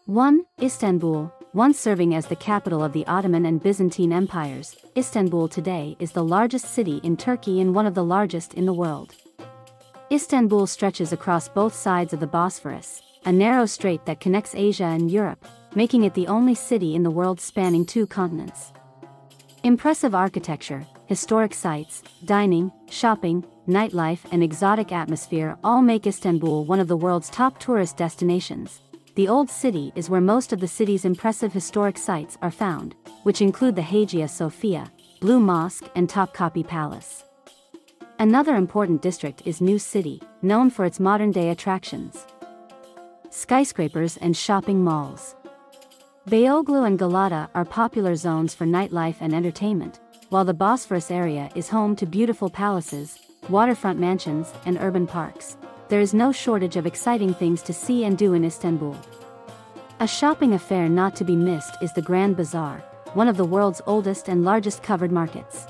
1. Istanbul. Once serving as the capital of the Ottoman and Byzantine empires, Istanbul today is the largest city in Turkey and one of the largest in the world. Istanbul stretches across both sides of the Bosphorus, a narrow strait that connects Asia and Europe, making it the only city in the world spanning 2 continents. Impressive architecture, historic sites, dining, shopping, nightlife and exotic atmosphere all make Istanbul one of the world's top tourist destinations. The Old City is where most of the city's impressive historic sites are found, which include the Hagia Sophia, Blue Mosque and Topkapi Palace. Another important district is New City, known for its modern-day attractions, skyscrapers and shopping malls. Beyoğlu and Galata are popular zones for nightlife and entertainment, while the Bosphorus area is home to beautiful palaces, waterfront mansions and urban parks. There is no shortage of exciting things to see and do in Istanbul. A shopping affair not to be missed is the Grand Bazaar, one of the world's oldest and largest covered markets.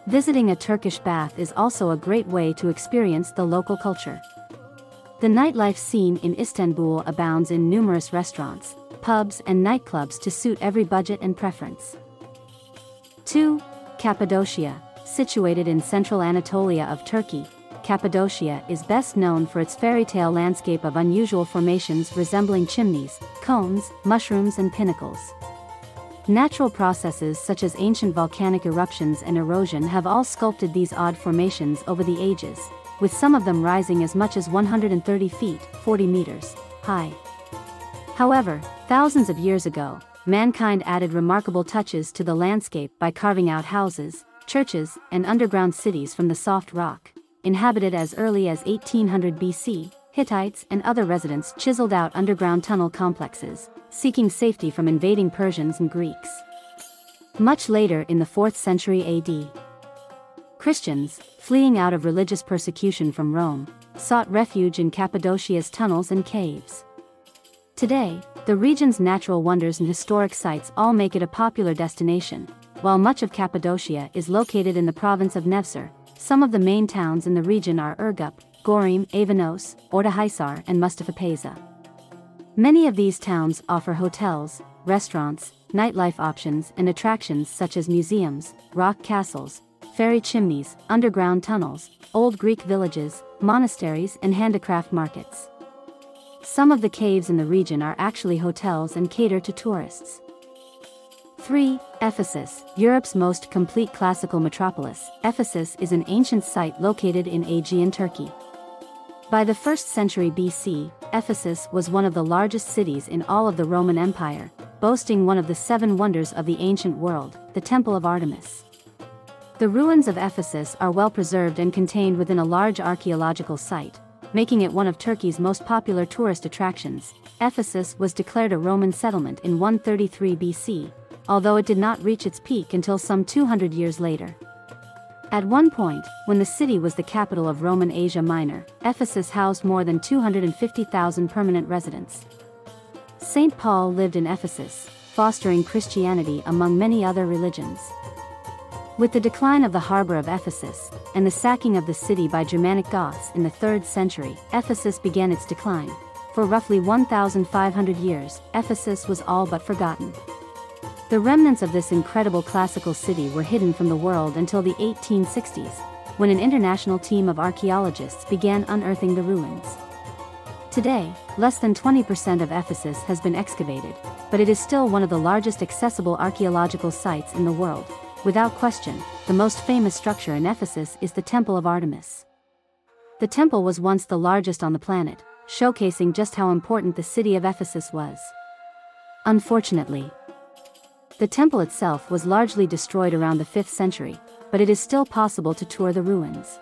Visiting a Turkish bath is also a great way to experience the local culture. The nightlife scene in Istanbul abounds in numerous restaurants, pubs and nightclubs to suit every budget and preference. 2. Cappadocia. Situated in central Anatolia of Turkey, Cappadocia is best known for its fairy tale landscape of unusual formations resembling chimneys, cones, mushrooms and pinnacles. Natural processes such as ancient volcanic eruptions and erosion have all sculpted these odd formations over the ages, with some of them rising as much as 130 feet, 40 meters, high. However, thousands of years ago, mankind added remarkable touches to the landscape by carving out houses, churches, and underground cities from the soft rock. Inhabited as early as 1800 BC, Hittites and other residents chiseled out underground tunnel complexes, seeking safety from invading Persians and Greeks. Much later in the 4th century AD, Christians, fleeing out of religious persecution from Rome, sought refuge in Cappadocia's tunnels and caves. Today, the region's natural wonders and historic sites all make it a popular destination. While much of Cappadocia is located in the province of Nevşehir, some of the main towns in the region are Ürgüp, Gorim, Avanos, Ortahisar and Mustafapeza. Many of these towns offer hotels, restaurants, nightlife options and attractions such as museums, rock castles, fairy chimneys, underground tunnels, old Greek villages, monasteries and handicraft markets. Some of the caves in the region are actually hotels and cater to tourists. 3. Ephesus, Europe's most complete classical metropolis. Ephesus is an ancient site located in Aegean Turkey. By the 1st century BC, Ephesus was one of the largest cities in all of the Roman Empire, boasting one of the 7 wonders of the ancient world, the Temple of Artemis. The ruins of Ephesus are well preserved and contained within a large archaeological site, making it one of Turkey's most popular tourist attractions. Ephesus was declared a Roman settlement in 133 BC, although it did not reach its peak until some 200 years later. At one point, when the city was the capital of Roman Asia Minor, Ephesus housed more than 250,000 permanent residents. St. Paul lived in Ephesus, fostering Christianity among many other religions. With the decline of the harbor of Ephesus, and the sacking of the city by Germanic Goths in the 3rd century, Ephesus began its decline. For roughly 1,500 years, Ephesus was all but forgotten. The remnants of this incredible classical city were hidden from the world until the 1860s, when an international team of archaeologists began unearthing the ruins. Today, less than 20% of Ephesus has been excavated, but it is still one of the largest accessible archaeological sites in the world. Without question, the most famous structure in Ephesus is the Temple of Artemis. The temple was once the largest on the planet, showcasing just how important the city of Ephesus was. Unfortunately, the temple itself was largely destroyed around the 5th century, but it is still possible to tour the ruins.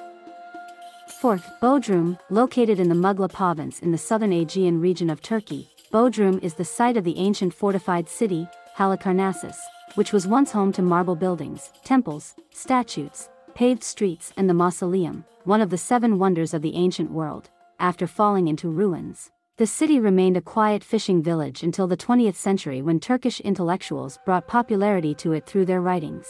4th, Bodrum, located in the Mugla province in the southern Aegean region of Turkey. Bodrum is the site of the ancient fortified city, Halikarnassus, which was once home to marble buildings, temples, statues, paved streets and the mausoleum, one of the 7 wonders of the ancient world. After falling into ruins, the city remained a quiet fishing village until the 20th century when Turkish intellectuals brought popularity to it through their writings.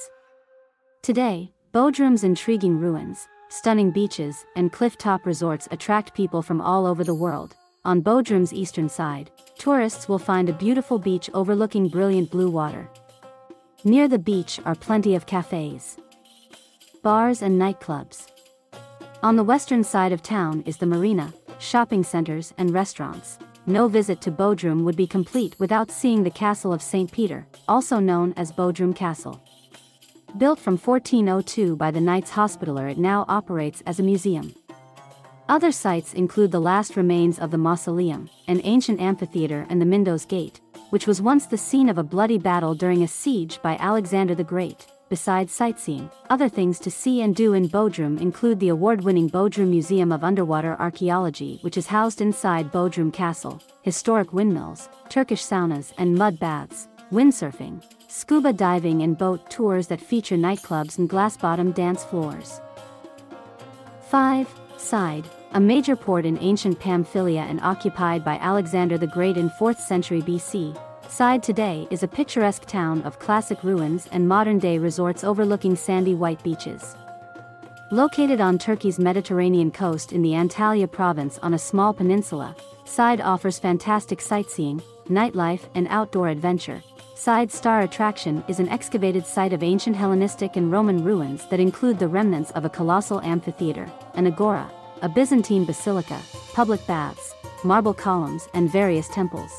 Today, Bodrum's intriguing ruins, stunning beaches, and cliff-top resorts attract people from all over the world, On Bodrum's eastern side, tourists will find a beautiful beach overlooking brilliant blue water. Near the beach are plenty of cafes, bars and nightclubs. On the western side of town is the marina, shopping centers and restaurants. No visit to Bodrum would be complete without seeing the Castle of St. Peter, also known as Bodrum Castle. Built from 1402 by the Knights Hospitaller, it now operates as a museum. Other sites include the last remains of the mausoleum, an ancient amphitheater, and the Mindos Gate, which was once the scene of a bloody battle during a siege by Alexander the Great. Besides sightseeing, other things to see and do in Bodrum include the award-winning Bodrum Museum of Underwater Archaeology, which is housed inside Bodrum Castle, historic windmills, Turkish saunas and mud baths, windsurfing, scuba diving and boat tours that feature nightclubs and glass-bottom dance floors. 5. Side, a major port in ancient Pamphylia and occupied by Alexander the Great in 4th century BC. Side today is a picturesque town of classic ruins and modern-day resorts overlooking sandy white beaches. Located on Turkey's Mediterranean coast in the Antalya province on a small peninsula, Side offers fantastic sightseeing, nightlife and outdoor adventure. Side's star attraction is an excavated site of ancient Hellenistic and Roman ruins that include the remnants of a colossal amphitheater, an agora, a Byzantine basilica, public baths, marble columns and various temples.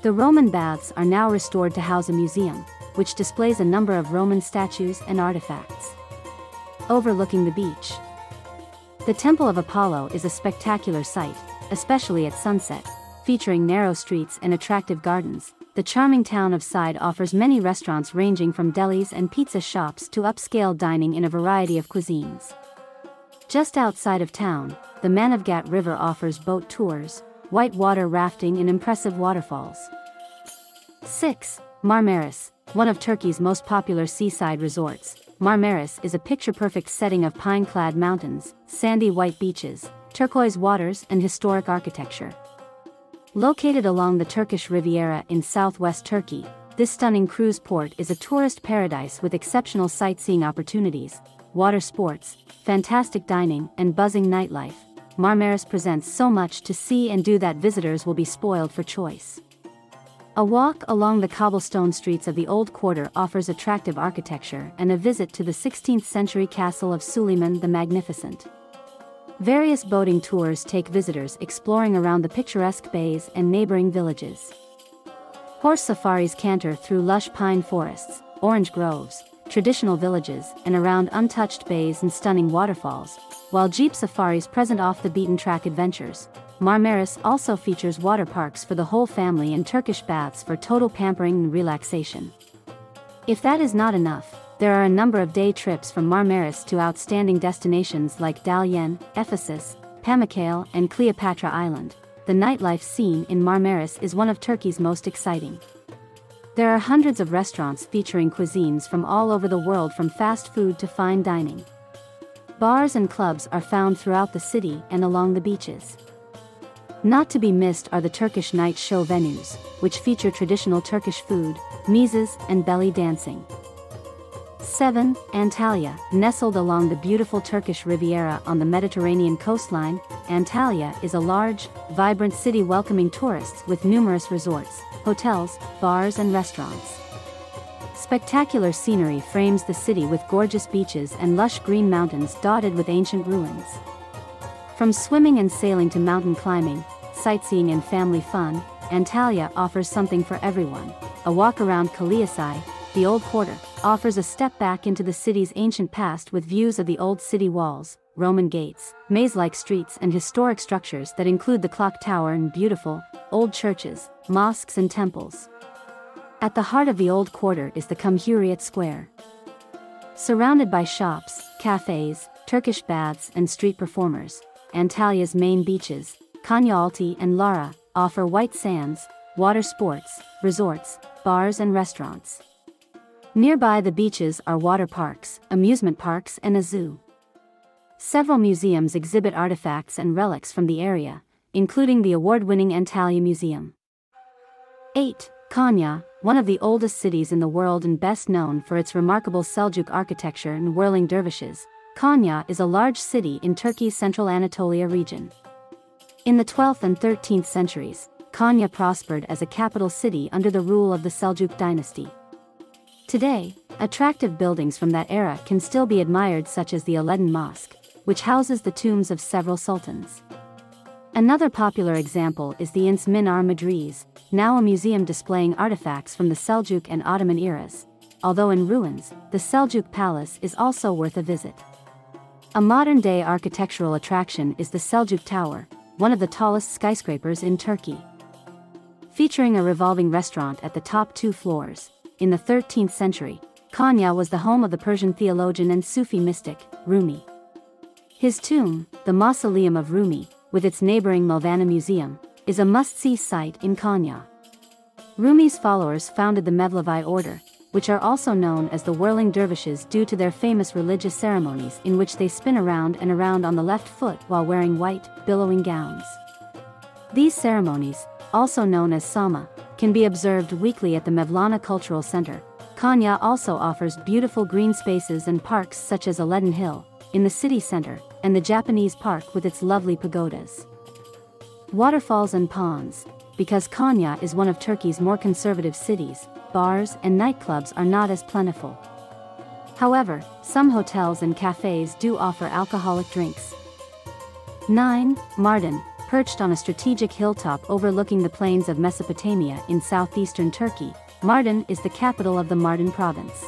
The Roman baths are now restored to house a museum, which displays a number of Roman statues and artifacts. Overlooking the beach. The Temple of Apollo is a spectacular sight, especially at sunset, featuring narrow streets and attractive gardens. The charming town of Side offers many restaurants ranging from delis and pizza shops to upscale dining in a variety of cuisines. Just outside of town, the Manavgat River offers boat tours, whitewater rafting and impressive waterfalls. 6. Marmaris, one of Turkey's most popular seaside resorts. Marmaris is a picture-perfect setting of pine-clad mountains, sandy white beaches, turquoise waters and historic architecture. Located along the Turkish Riviera in southwest Turkey, this stunning cruise port is a tourist paradise with exceptional sightseeing opportunities, water sports, fantastic dining, and buzzing nightlife. Marmaris presents so much to see and do that visitors will be spoiled for choice. A walk along the cobblestone streets of the Old Quarter offers attractive architecture and a visit to the 16th century castle of Suleiman the Magnificent. Various boating tours take visitors exploring around the picturesque bays and neighboring villages. Horse safaris canter through lush pine forests, orange groves, traditional villages, and around untouched bays and stunning waterfalls, while jeep safaris present off-the-beaten-track adventures. Marmaris also features water parks for the whole family and Turkish baths for total pampering and relaxation. If that is not enough, there are a number of day trips from Marmaris to outstanding destinations like Dalyan, Ephesus, Pamukkale, and Cleopatra Island. The nightlife scene in Marmaris is one of Turkey's most exciting. There are hundreds of restaurants featuring cuisines from all over the world, from fast food to fine dining. Bars and clubs are found throughout the city and along the beaches. Not to be missed are the Turkish night show venues, which feature traditional Turkish food, mezes, and belly dancing. 7. Antalya, nestled along the beautiful Turkish Riviera on the Mediterranean coastline, Antalya is a large, vibrant city welcoming tourists with numerous resorts, hotels, bars and restaurants. Spectacular scenery frames the city with gorgeous beaches and lush green mountains dotted with ancient ruins. From swimming and sailing to mountain climbing, sightseeing and family fun, Antalya offers something for everyone. A walk around Cappadocia, the Old Quarter, offers a step back into the city's ancient past with views of the old city walls, Roman gates, maze-like streets and historic structures that include the clock tower and beautiful, old churches, mosques and temples. At the heart of the Old Quarter is the Cumhuriyet Square. Surrounded by shops, cafes, Turkish baths and street performers, Antalya's main beaches, Konyaaltı and Lara, offer white sands, water sports, resorts, bars and restaurants. Nearby the beaches are water parks, amusement parks and a zoo. Several museums exhibit artifacts and relics from the area, including the award-winning Antalya Museum. 8. Konya, one of the oldest cities in the world and best known for its remarkable Seljuk architecture and whirling dervishes, Konya is a large city in Turkey's central Anatolia region. In the 12th and 13th centuries, Konya prospered as a capital city under the rule of the Seljuk dynasty. Today, attractive buildings from that era can still be admired, such as the Aladdin Mosque, which houses the tombs of several sultans. Another popular example is the Ince Minar Madriz, now a museum displaying artifacts from the Seljuk and Ottoman eras. Although in ruins, the Seljuk Palace is also worth a visit. A modern-day architectural attraction is the Seljuk Tower, one of the tallest skyscrapers in Turkey. Featuring a revolving restaurant at the top 2 floors, in the 13th century, Konya was the home of the Persian theologian and Sufi mystic, Rumi. His tomb, the Mausoleum of Rumi, with its neighboring Mevlana Museum, is a must-see site in Konya. Rumi's followers founded the Mevlevi order, which are also known as the whirling dervishes due to their famous religious ceremonies in which they spin around and around on the left foot while wearing white, billowing gowns. These ceremonies, also known as Sama, can be observed weekly at the Mevlana Cultural Center. Konya also offers beautiful green spaces and parks such as Aladdin Hill, in the city center, and the Japanese Park with its lovely pagodas. Waterfalls and ponds. Because Konya is one of Turkey's more conservative cities, bars and nightclubs are not as plentiful. However, some hotels and cafes do offer alcoholic drinks. 9. Mardin. Perched on a strategic hilltop overlooking the plains of Mesopotamia in southeastern Turkey, Mardin is the capital of the Mardin province.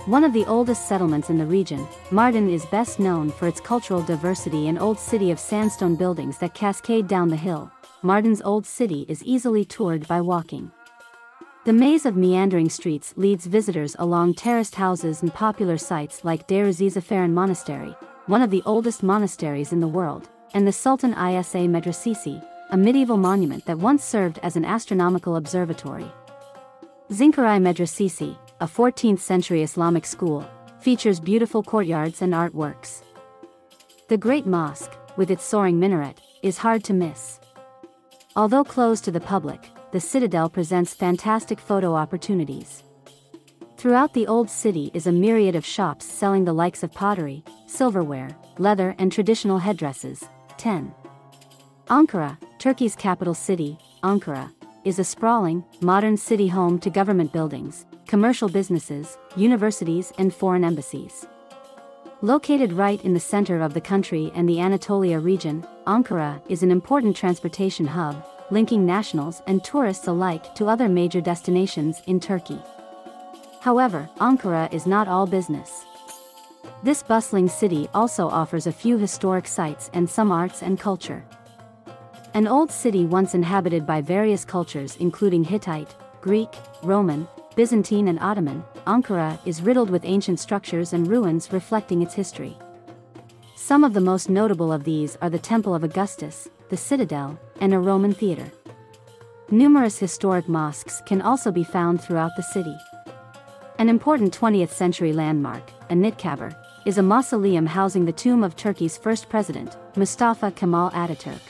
One of the oldest settlements in the region, Mardin is best known for its cultural diversity and old city of sandstone buildings that cascade down the hill. Mardin's old city is easily toured by walking. The maze of meandering streets leads visitors along terraced houses and popular sites like Deir Zaferin Monastery, one of the oldest monasteries in the world, and the Sultan Isa Medresesi, a medieval monument that once served as an astronomical observatory. Zinkarai Medresesi, a 14th-century Islamic school, features beautiful courtyards and artworks. The Great Mosque, with its soaring minaret, is hard to miss. Although closed to the public, the citadel presents fantastic photo opportunities. Throughout the old city is a myriad of shops selling the likes of pottery, silverware, leather and traditional headdresses. 10. Ankara, Turkey's capital city, Ankara, is a sprawling, modern city home to government buildings, commercial businesses, universities and foreign embassies. Located right in the center of the country and the Anatolia region, Ankara is an important transportation hub, linking nationals and tourists alike to other major destinations in Turkey. However, Ankara is not all business. This bustling city also offers a few historic sites and some arts and culture. An old city once inhabited by various cultures including Hittite, Greek, Roman, Byzantine and Ottoman, Ankara is riddled with ancient structures and ruins reflecting its history. Some of the most notable of these are the Temple of Augustus, the Citadel, and a Roman theater. Numerous historic mosques can also be found throughout the city. An important 20th-century landmark, Anıtkabir, is a mausoleum housing the tomb of Turkey's first president, Mustafa Kemal Ataturk.